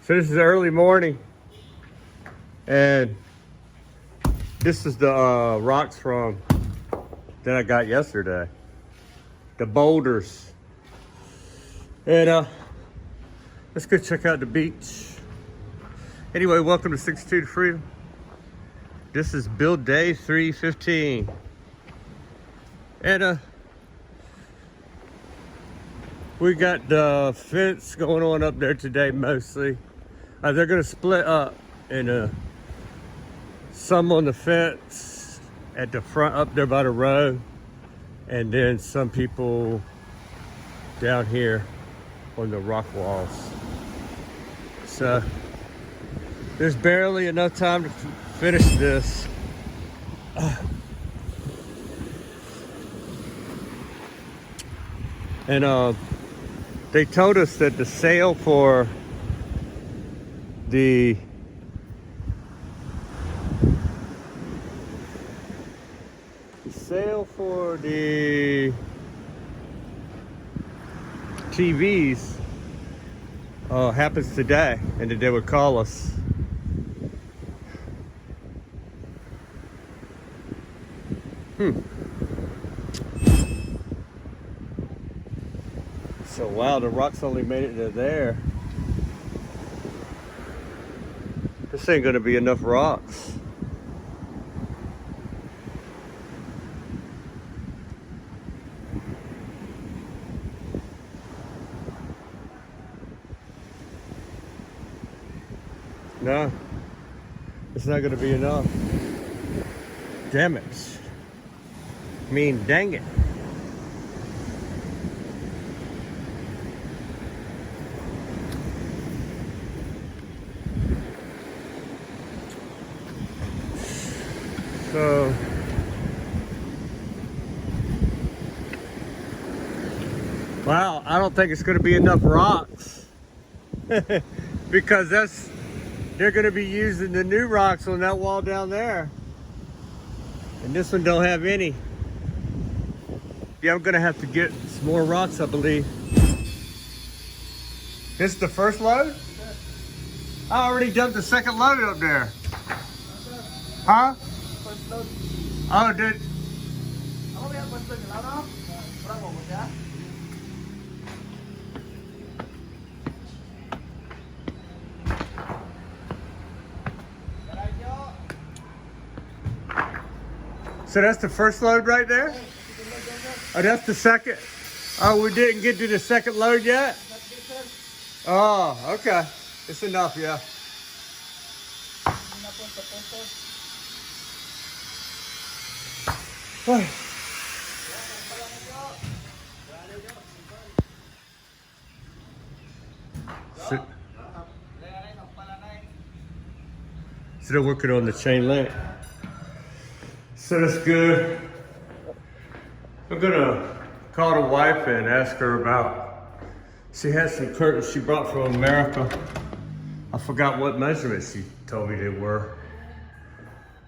So this is early morning, and this is the rocks from that I got yesterday. The boulders. And let's go check out the beach. Anyway, welcome to 62 to Freedom. This is build day 315. And we got the fence going on up there today mostly. They're gonna split up, and some on the fence at the front up there by the road, and then some people down here on the rock walls. So there's barely enough time to finish this. And they told us that the sale for the TVs happens today, and that they would call us. So wow, the rocks only made it to there. This ain't gonna be enough rocks. No, it's not gonna be enough. Damn it. I mean, dang it. So wow, I don't think it's going to be enough rocks because they're going to be using the new rocks on that wall down there, and this one don't have any. Yeah, I'm going to have to get some more rocks, I believe. This is the first load? I already dumped the second load up there. Huh? Oh, dude. So that's the first load right there? Oh, that's the second? Oh, we didn't get to the second load yet? Oh, okay. It's enough, yeah. So they're working on the chain link. So that's good. I'm gonna call the wife and ask her about, she has some curtains she brought from America. I forgot what measurements she told me they were.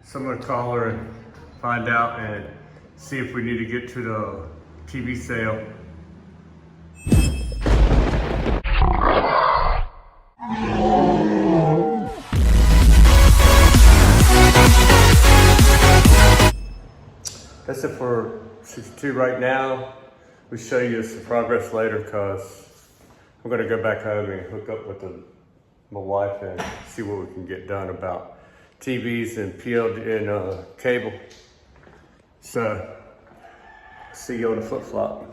So I'm gonna call her and find out and see if we need to get to the TV sale. That's it for 62 right now. We'll show you some progress later because I'm gonna go back home and hook up with my wife and see what we can get done about TVs and cable. So, see you on the flip-flop.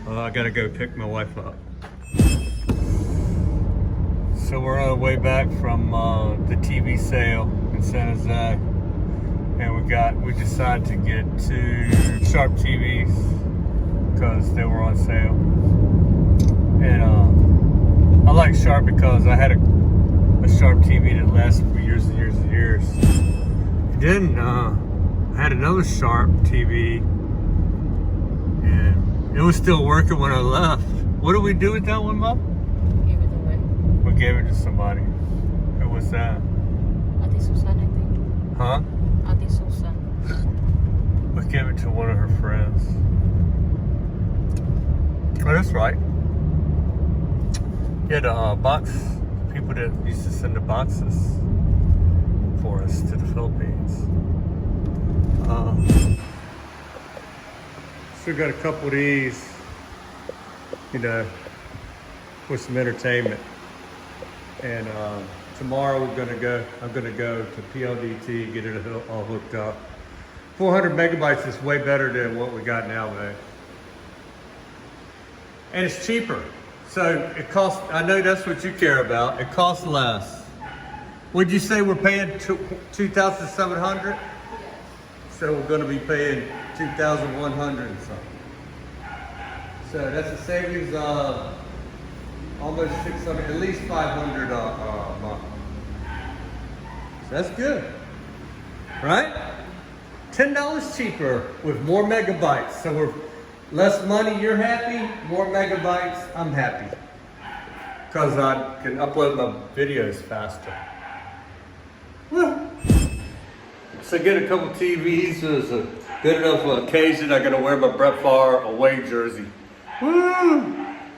Well, I gotta go pick my wife up. So we're on our way back from the TV sale in San Jose. And we decided to get 2 Sharp TVs because they were on sale. And I like Sharp because I had a Sharp TV that lasted for years and years and years. And then I had another Sharp TV, and it was still working when I left. What did we do with that one, Mom? Gave it away. We gave it to somebody. Who was that? Ate Susan, I think. Huh? Ate Susan. We gave it to one of her friends. Oh, that's right. Yeah, the box people that used to send the boxes for us to the Philippines. Still got a couple of these, you know, for some entertainment. And tomorrow I'm gonna go to PLDT, get it all hooked up. 400 megabytes is way better than what we got now, man. And it's cheaper. So it costs, I know that's what you care about. It costs less. Would you say we're paying 2,700? So we're gonna be paying 2,100 and something. So that's a savings of almost 600, at least 500 a month. So that's good, right? $10 cheaper with more megabytes. So we're less money, you're happy, more megabytes, I'm happy. Because I can upload my videos faster. Woo. So get a couple TVs, there's a good enough occasion I gotta wear my Brett Favre away jersey. Woo!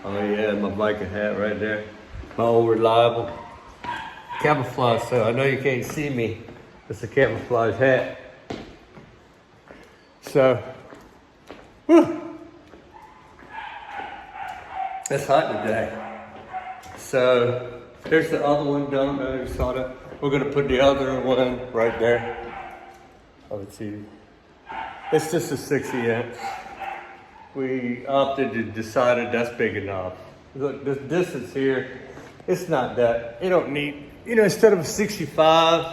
Oh yeah, my biker hat right there. My old reliable. Camouflage, so I know you can't see me. It's a camouflage hat. So, woo! It's hot today. So, there's the other one, don't know if you saw that. We're gonna put the other one right there. Of the TV. It's just a 60 inch. We opted to decided that's big enough. Look, this distance here, it's not that. You don't need, you know, instead of a 65,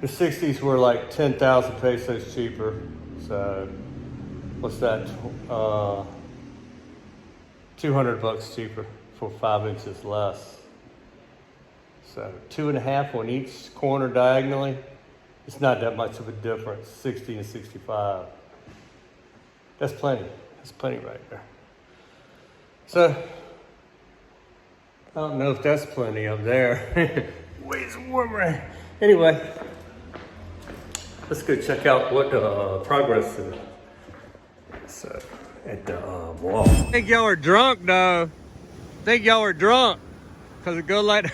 the 60s were like 10,000 pesos cheaper. So, what's that? 200 bucks cheaper for 5 inches less. So 2.5 on each corner diagonally. It's not that much of a difference, 60 and 65. That's plenty. That's plenty right there. So, I don't know if that's plenty up there. Way warmer. Anyway, let's go check out what the progress is. So, at the wall. I think y'all are drunk, though. I think y'all are drunk. Because it go like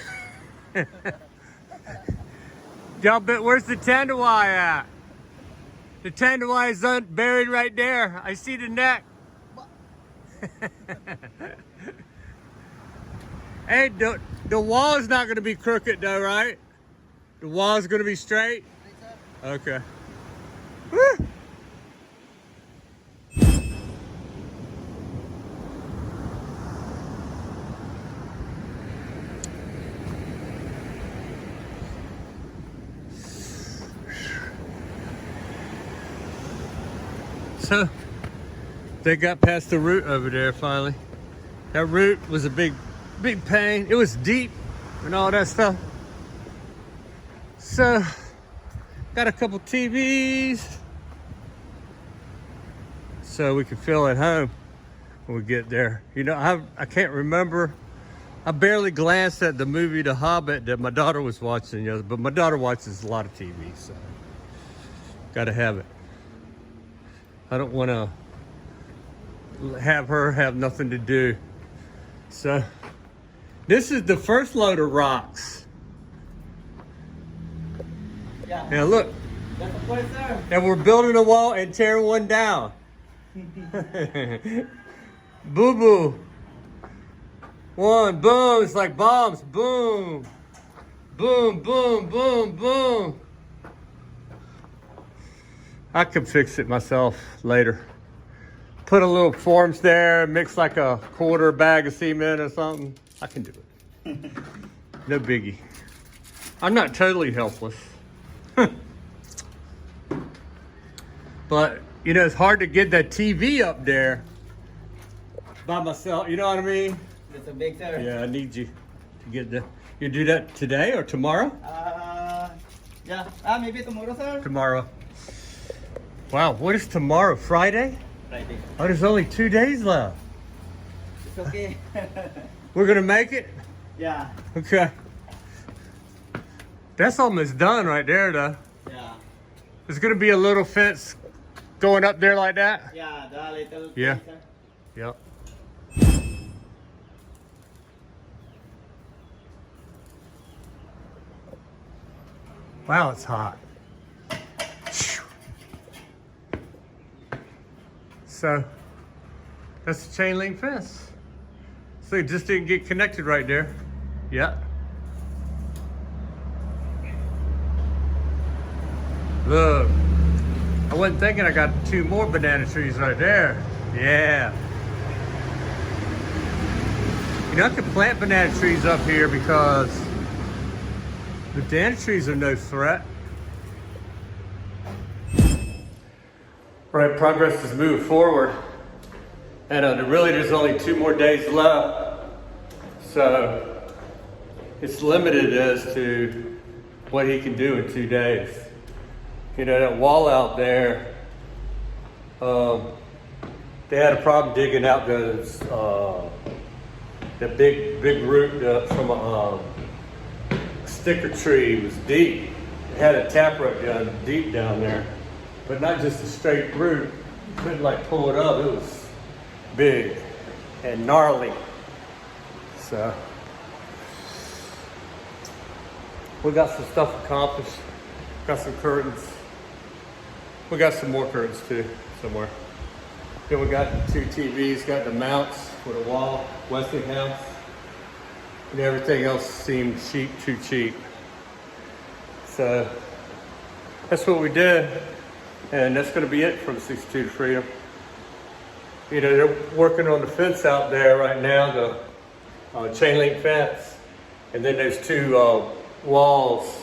Y'all bet, where's the Tandawai at? The Tandawai is buried right there. I see the neck. Hey, the wall is not going to be crooked though, right? The wall is going to be straight? Okay. Woo! So, they got past the root over there finally. That root was a big pain. It was deep and all that stuff. So, got a couple TVs so we can feel at home when we get there. You know, I can't remember. I barely glanced at the movie The Hobbit that my daughter was watching, you know, but my daughter watches a lot of TV, so gotta have it. I don't want to have her have nothing to do. So, this is the first load of rocks. Yeah. Now look. That's the place there. And we're building a wall and tearing one down. Boo boo. One, boom. It's like bombs. Boom. Boom, boom, boom, boom. I could fix it myself later. Put a little forms there, mix like a quarter bag of cement or something. I can do it. No biggie. I'm not totally helpless. But, you know, it's hard to get that TV up there by myself. You know what I mean? It's a big sir. Yeah, I need you to get the... You do that today or tomorrow? Yeah. Maybe tomorrow, sir. Tomorrow. Wow, what is tomorrow? Friday? Friday. Oh, there's only 2 days left. It's okay. We're gonna make it? Yeah. Okay. That's almost done right there, though. Yeah. There's gonna be a little fence going up there like that? Yeah, the little Yeah. thing, sir. Yep. Wow, it's hot. So that's the chain link fence. So it just didn't get connected right there. Yeah. Look, I wasn't thinking I got 2 more banana trees right there. Yeah. You know, I could plant banana trees up here because the banana trees are no threat. Right, progress is moving forward. And there's only 2 more days left. So it's limited as to what he can do in 2 days. You know, that wall out there, they had a problem digging out those, the big root from a sticker tree was deep. It had a taproot down deep down there, but not just a straight root. Couldn't like pull it up. It was big and gnarly. So we got some stuff accomplished. Got some curtains. We got some more curtains too, somewhere. Then we got 2 TVs, got the mounts for the wall, Westinghouse, and everything else seemed cheap, too cheap. So that's what we did, and that's going to be it from 62 to Freedom. You know, they're working on the fence out there right now, the chain link fence, and then there's 2 walls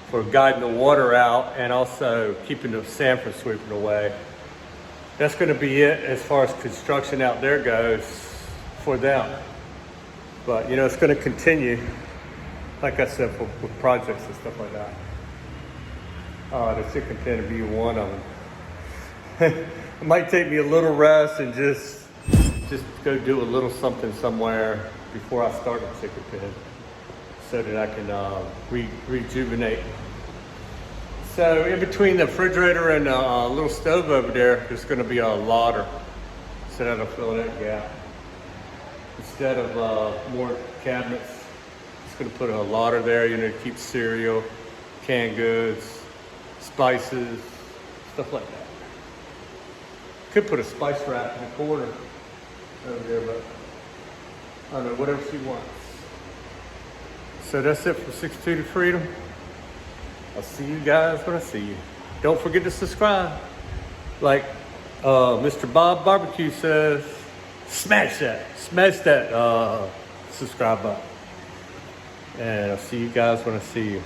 for guiding the water out and also keeping the sand from sweeping away. That's going to be it as far as construction out there goes for them. But you know, it's going to continue, like I said, with projects and stuff like that. This should continue to be one of them. It might take me a little rest and just go do a little something somewhere before I start the chicken pen, so that I can rejuvenate. So in between the refrigerator and the little stove over there's going to be a lauder, so that'll fill that gap. Instead of more cabinets, just going to put a lauder there, you know, to keep cereal, canned goods, spices, stuff like that. Could put a spice rack in the corner over there, but I don't know, whatever she wants. So that's it for 62 to Freedom. I'll see you guys when I see you. Don't forget to subscribe. Like Mr. Bob Barbecue says, smash that subscribe button. And I'll see you guys when I see you.